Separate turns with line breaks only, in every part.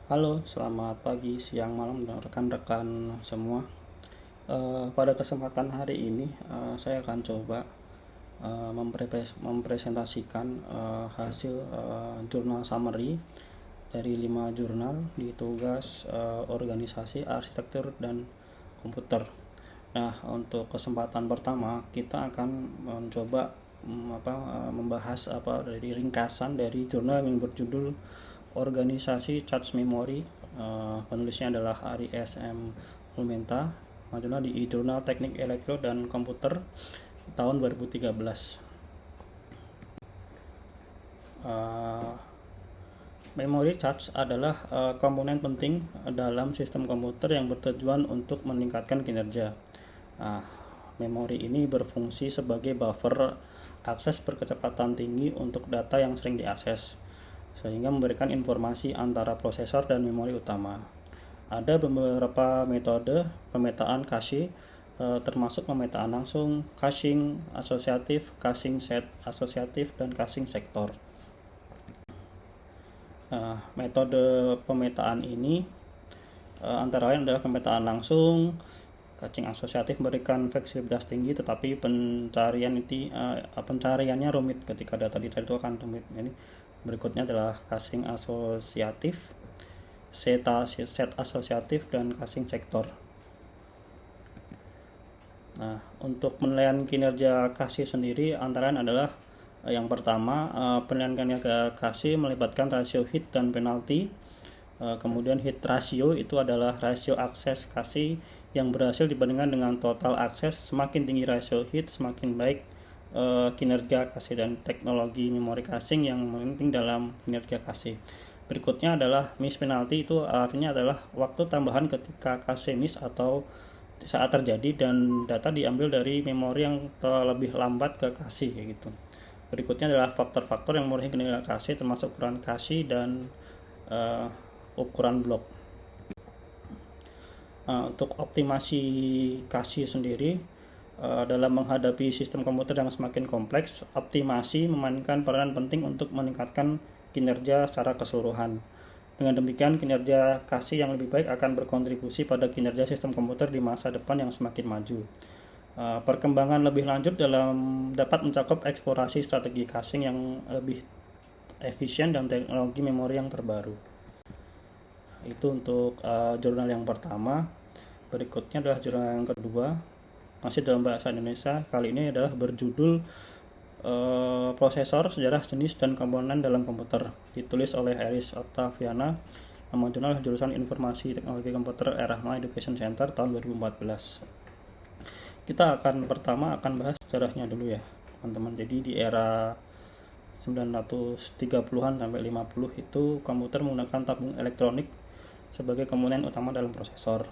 Halo, selamat pagi, siang, malam, rekan-rekan semua. Pada kesempatan hari ini, saya akan coba mempresentasikan hasil jurnal summary dari 5 jurnal di tugas organisasi arsitektur dan komputer. Nah, untuk kesempatan pertama, kita akan mencoba membahas dari ringkasan dari jurnal yang berjudul Organisasi Charge Memory. Penulisnya adalah Ari S.M. Ulmenta, majulah di Jurnal Teknik Elektro dan Komputer tahun 2013. Memory charge adalah komponen penting dalam sistem komputer yang bertujuan untuk meningkatkan kinerja. Memori ini berfungsi sebagai buffer akses berkecepatan tinggi untuk data yang sering diakses, sehingga memberikan informasi antara prosesor dan memori utama. Ada beberapa metode pemetaan cache, termasuk pemetaan langsung, caching asosiatif, caching set asosiatif, dan caching sektor. Metode pemetaan ini antara lain adalah pemetaan langsung. Caching asosiatif memberikan fleksibilitas tinggi, tetapi pencariannya rumit. Ketika data dicari itu akan rumit. Ini berikutnya adalah caching asosiatif, set asosiatif, dan caching sektor. Nah, untuk penilaian kinerja cache sendiri antara lain adalah yang pertama, penilaian kinerja cache melibatkan rasio hit dan penalti. Kemudian hit ratio itu adalah rasio akses cache yang berhasil dibandingkan dengan total akses. Semakin tinggi rasio hit, semakin baik kinerja cache, dan teknologi memori caching yang penting dalam kinerja cache. Berikutnya adalah miss penalty, itu artinya adalah waktu tambahan ketika cache miss atau saat terjadi dan data diambil dari memori yang terlebih lambat ke cache gitu. Berikutnya adalah faktor-faktor yang mempengaruhi kinerja cache, termasuk ukuran cache dan ukuran blok. Untuk optimasi cache sendiri, dalam menghadapi sistem komputer yang semakin kompleks, optimasi memainkan peran penting untuk meningkatkan kinerja secara keseluruhan. Dengan demikian, kinerja cache yang lebih baik akan berkontribusi pada kinerja sistem komputer di masa depan yang semakin maju. Perkembangan lebih lanjut dapat mencakup eksplorasi strategi caching yang lebih efisien dan teknologi memori yang terbaru. Itu untuk jurnal yang pertama. Berikutnya adalah jurnal yang kedua, masih dalam bahasa Indonesia. Kali ini adalah berjudul Prosesor, Sejarah, Jenis, dan Komponen dalam Komputer, ditulis oleh Iris Octaviana. Nama jurnal jurusan Informasi Teknologi Komputer Erasmus Education Center tahun 2014. Kita pertama akan bahas sejarahnya dulu ya teman-teman. Jadi di era 930-an sampai 50 itu komputer menggunakan tabung elektronik sebagai komponen utama dalam prosesor.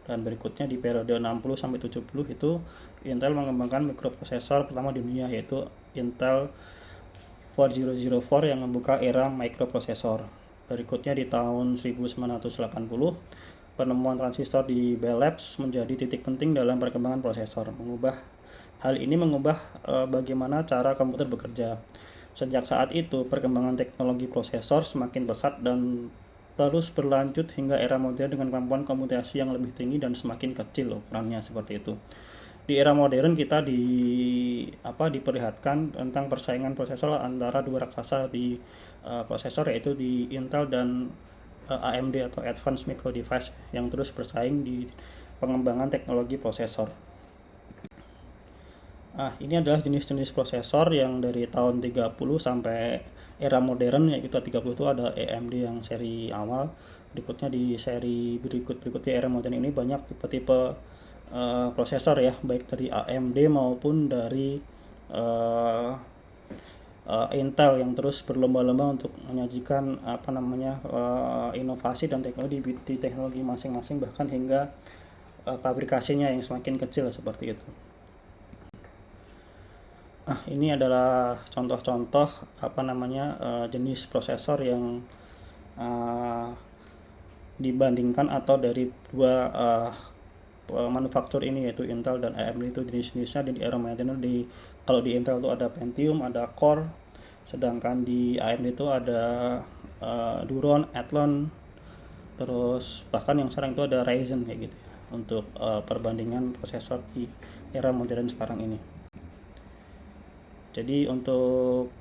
Dan berikutnya di periode 60 sampai 70 itu Intel mengembangkan mikroprosesor pertama di dunia, yaitu Intel 4004 yang membuka era mikroprosesor. Berikutnya di tahun 1980 penemuan transistor di Bell Labs menjadi titik penting dalam perkembangan prosesor. Hal ini mengubah bagaimana cara komputer bekerja. Sejak saat itu, perkembangan teknologi prosesor semakin pesat dan terus berlanjut hingga era modern dengan kemampuan komputasi yang lebih tinggi dan semakin kecil ukurannya, seperti itu. Di era modern kita diperlihatkan tentang persaingan prosesor antara dua raksasa di prosesor, yaitu di Intel dan AMD atau Advanced Micro Device, yang terus bersaing di pengembangan teknologi prosesor. Ini adalah jenis-jenis prosesor yang dari tahun 30 sampai era modern, yaitu 30 itu ada AMD yang seri awal. Berikutnya di seri berikutnya era modern ini banyak tipe-tipe prosesor ya, baik dari AMD maupun dari Intel yang terus berlomba-lomba untuk menyajikan inovasi dan teknologi di teknologi masing-masing, bahkan hingga pabrikasinya yang semakin kecil seperti itu. Ini adalah contoh-contoh jenis prosesor yang dibandingkan atau dari dua manufaktur ini, yaitu Intel dan AMD. Itu jenis-jenisnya di era modern. Kalau di Intel itu ada Pentium, ada Core, sedangkan di AMD itu ada Duron, Athlon, Terus bahkan yang sekarang itu ada Ryzen kayak gitu ya, untuk perbandingan prosesor di era modern sekarang ini. Jadi untuk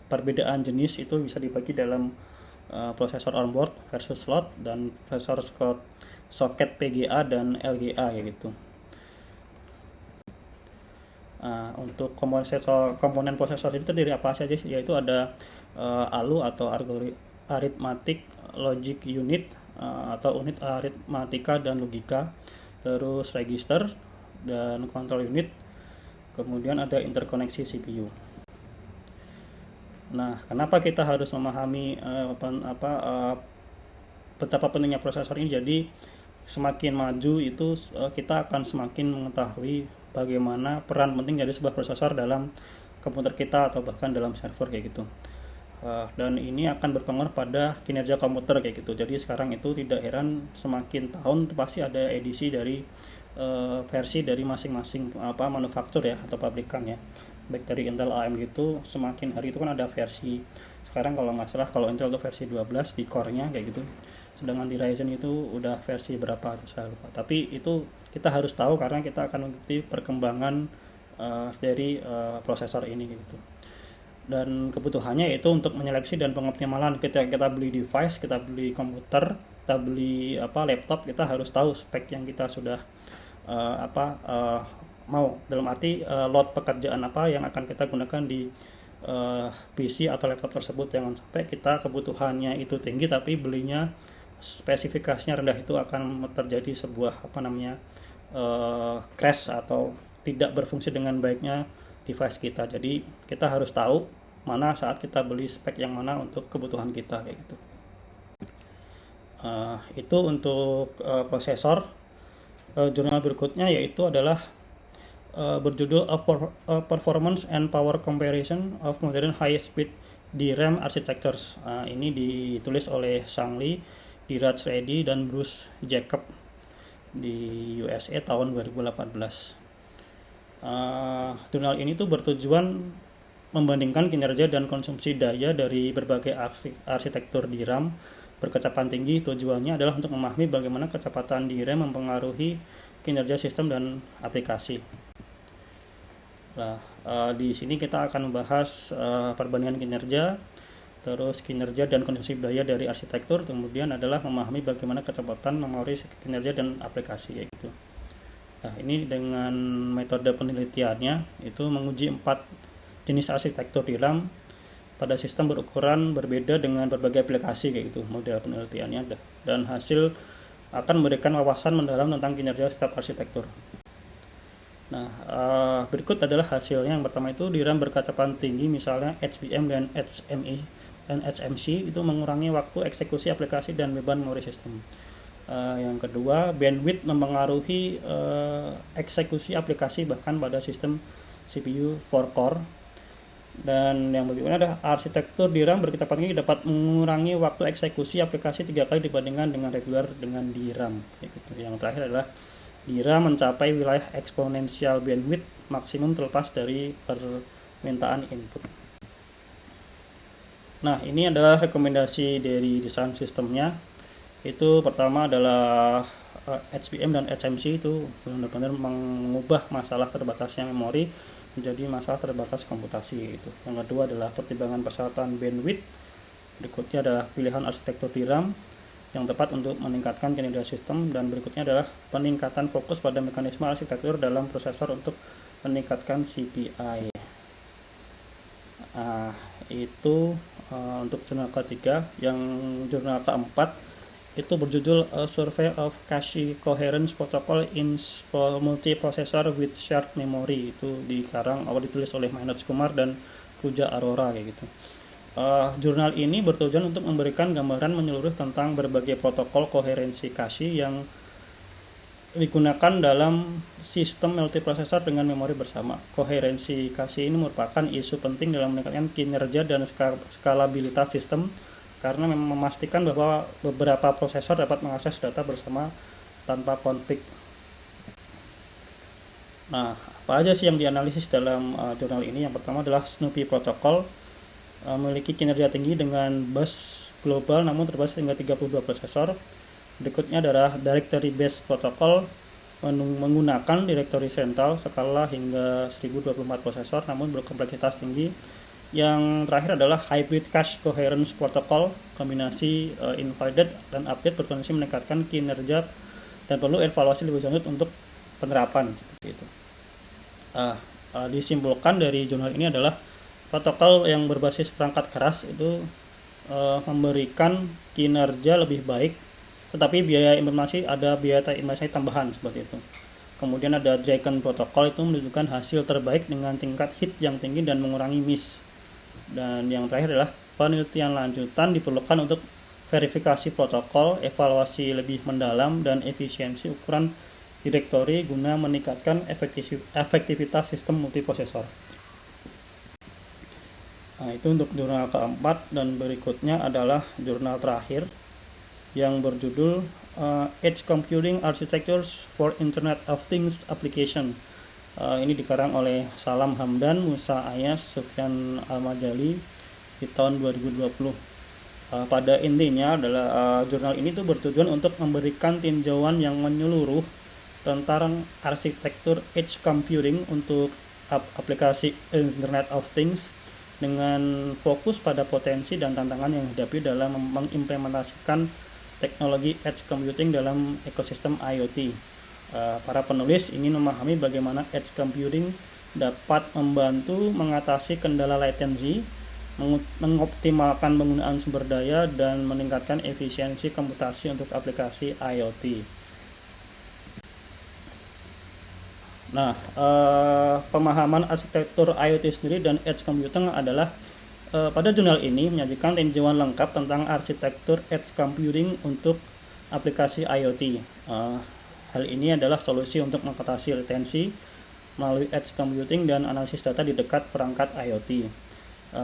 perbedaan jenis itu bisa dibagi dalam prosesor onboard versus slot dan prosesor soket PGA dan LGA kayak gitu. Untuk komponen prosesor itu terdiri apa saja, yaitu ada ALU atau arithmetic logic unit atau unit aritmatika dan logika, terus register dan control unit, kemudian ada interkoneksi CPU. Nah, kenapa kita harus memahami betapa pentingnya prosesor ini? Jadi semakin maju itu kita akan semakin mengetahui bagaimana peran penting dari sebuah prosesor dalam komputer kita atau bahkan dalam server kayak gitu. Dan ini akan berpengaruh pada kinerja komputer kayak gitu. Jadi sekarang itu tidak heran semakin tahun pasti ada edisi dari versi dari masing-masing manufaktur ya atau pabrikan ya. Baik dari Intel, AMD gitu, semakin hari itu kan ada versi. Sekarang kalau nggak salah kalau Intel itu versi 12 di core-nya kayak gitu. Sedangkan di Ryzen itu udah versi berapa saya lupa. Tapi itu kita harus tahu karena kita akan mengikuti perkembangan dari prosesor ini gitu. Dan kebutuhannya itu untuk menyeleksi dan pengoptimalan. Ketika kita beli device, kita beli komputer, kita beli laptop, kita harus tahu spek yang kita sudah mau, dalam arti load pekerjaan apa yang akan kita gunakan di PC atau laptop tersebut. Jangan sampai kita kebutuhannya itu tinggi tapi belinya spesifikasinya rendah, itu akan terjadi sebuah crash atau tidak berfungsi dengan baiknya device kita. Jadi kita harus tahu mana saat kita beli spek yang mana untuk kebutuhan kita kayak gitu. Itu untuk prosesor. Jurnal berikutnya yaitu adalah berjudul A Performance and Power Comparison of Modern High Speed DRAM Architectures. Ini ditulis oleh Sang Lee, Dheeraj Reddy, dan Bruce Jacob di USA tahun 2018. Jurnal ini tuh bertujuan membandingkan kinerja dan konsumsi daya dari berbagai arsitektur DRAM berkecepatan tinggi. Tujuannya adalah untuk memahami bagaimana kecepatan DRAM mempengaruhi kinerja sistem dan aplikasi. Nah, di sini kita akan membahas perbandingan kinerja, terus kinerja dan konsumsi daya dari arsitektur, kemudian adalah memahami bagaimana kecepatan mempengaruhi kinerja dan aplikasi kayak gitu. Nah, ini dengan metode penelitiannya itu menguji 4 jenis arsitektur DRAM pada sistem berukuran berbeda dengan berbagai aplikasi kayak gitu model penelitiannya, dan hasil akan memberikan wawasan mendalam tentang kinerja setiap arsitektur. Nah, berikut adalah hasilnya. Yang pertama itu DRAM berkecepatan tinggi, misalnya HBM dan HMC itu mengurangi waktu eksekusi aplikasi dan beban memori sistem. Yang kedua, bandwidth mempengaruhi eksekusi aplikasi bahkan pada sistem CPU 4-core. Dan yang berikutnya adalah arsitektur DRAM berkecepatan tinggi dapat mengurangi waktu eksekusi aplikasi 3 kali dibandingkan dengan regular dengan DRAM. Yang terakhir adalah DRAM mencapai wilayah eksponensial bandwidth maksimum terlepas dari permintaan input. Nah, ini adalah rekomendasi dari desain sistemnya. Itu pertama adalah HBM dan HMC itu benar-benar mengubah masalah terbatasnya memori menjadi masalah terbatas komputasi itu. Yang kedua adalah pertimbangan persyaratan bandwidth. Berikutnya adalah pilihan arsitektur DRAM yang tepat untuk meningkatkan kinerja sistem, dan berikutnya adalah peningkatan fokus pada mekanisme arsitektur dalam prosesor untuk meningkatkan CPI. Itu untuk jurnal ketiga. Yang jurnal keempat itu berjudul A Survey of Cache Coherence Protocol in Multiprocessor with Shared Memory. Itu ditulis oleh Manoj Kumar dan Pooja Arora kayak gitu. Jurnal ini bertujuan untuk memberikan gambaran menyeluruh tentang berbagai protokol koherensi cache yang digunakan dalam sistem multiprosesor dengan memori bersama. Koherensi cache ini merupakan isu penting dalam meningkatkan kinerja dan skalabilitas sistem karena memastikan bahwa beberapa prosesor dapat mengakses data bersama tanpa konflik. Nah, apa aja sih yang dianalisis dalam jurnal ini? Yang pertama adalah Snoopy Protocol, memiliki kinerja tinggi dengan bus global namun terbatas hingga 32 prosesor. Berikutnya adalah Directory Based Protocol menggunakan direktori sentral skala hingga 1024 prosesor namun berkompleksitas tinggi. Yang terakhir adalah Hybrid Cache Coherence Protocol, kombinasi invalidate dan update berpotensi meningkatkan kinerja dan perlu evaluasi lebih lanjut untuk penerapan seperti itu. Disimpulkan dari jurnal ini adalah protokol yang berbasis perangkat keras itu memberikan kinerja lebih baik, tetapi biaya implementasi ada biaya implementasi tambahan seperti itu. Kemudian ada Dragon Protocol, itu menunjukkan hasil terbaik dengan tingkat hit yang tinggi dan mengurangi miss. Dan yang terakhir adalah penelitian lanjutan diperlukan untuk verifikasi protokol, evaluasi lebih mendalam, dan efisiensi ukuran direktori guna meningkatkan efektivitas sistem multiprosesor. Nah, itu untuk jurnal keempat, dan berikutnya adalah jurnal terakhir yang berjudul Edge Computing Architectures for Internet of Things Application. Ini dikarang oleh Salam Hamdan, Musa Ayas, Sufyan Al-Majali di tahun 2020. Pada intinya adalah jurnal ini tuh bertujuan untuk memberikan tinjauan yang menyeluruh tentang arsitektur edge computing untuk aplikasi Internet of Things dengan fokus pada potensi dan tantangan yang dihadapi dalam mengimplementasikan teknologi edge computing dalam ekosistem IoT. Para penulis ingin memahami bagaimana edge computing dapat membantu mengatasi kendala latency, mengoptimalkan penggunaan sumber daya, dan meningkatkan efisiensi komputasi untuk aplikasi IoT. Nah, pemahaman arsitektur IoT sendiri dan edge computing adalah pada jurnal ini menyajikan tinjauan lengkap tentang arsitektur edge computing untuk aplikasi IoT. Hal ini adalah solusi untuk mengatasi latensi melalui edge computing dan analisis data di dekat perangkat IoT.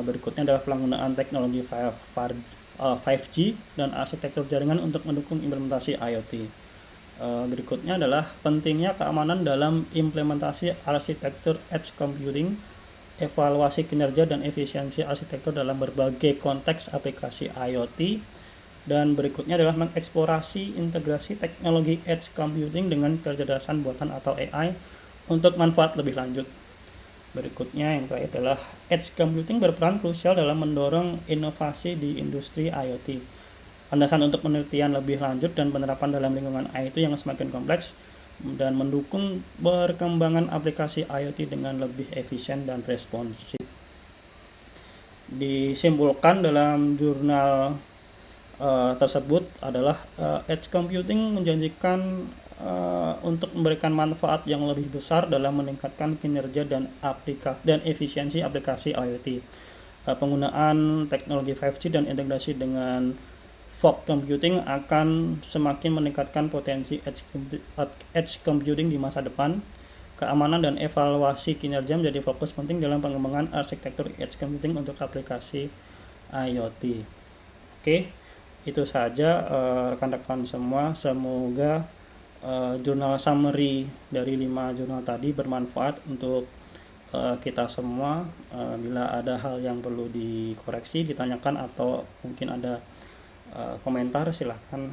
Berikutnya adalah penggunaan teknologi 5G dan arsitektur jaringan untuk mendukung implementasi IoT. Berikutnya adalah pentingnya keamanan dalam implementasi arsitektur edge computing, evaluasi kinerja dan efisiensi arsitektur dalam berbagai konteks aplikasi IoT, dan berikutnya adalah mengeksplorasi integrasi teknologi edge computing dengan kecerdasan buatan atau AI untuk manfaat lebih lanjut. Berikutnya yang terakhir adalah edge computing berperan krusial dalam mendorong inovasi di industri IoT. Landasan untuk penelitian lebih lanjut dan penerapan dalam lingkungan IoT yang semakin kompleks dan mendukung perkembangan aplikasi IoT dengan lebih efisien dan responsif. Disimpulkan dalam jurnal tersebut adalah edge computing menjanjikan untuk memberikan manfaat yang lebih besar dalam meningkatkan kinerja dan efisiensi aplikasi IoT. Penggunaan teknologi 5G dan integrasi dengan fog computing akan semakin meningkatkan potensi edge computing di masa depan. Keamanan dan evaluasi kinerja menjadi fokus penting dalam pengembangan arsitektur edge computing untuk aplikasi IoT. Oke, itu saja rekan-rekan semua. Semoga jurnal summary dari 5 jurnal tadi bermanfaat untuk kita semua. Bila ada hal yang perlu dikoreksi, ditanyakan, atau mungkin ada komentar, silahkan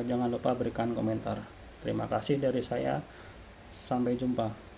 jangan lupa berikan komentar. Terima kasih dari saya, sampai jumpa.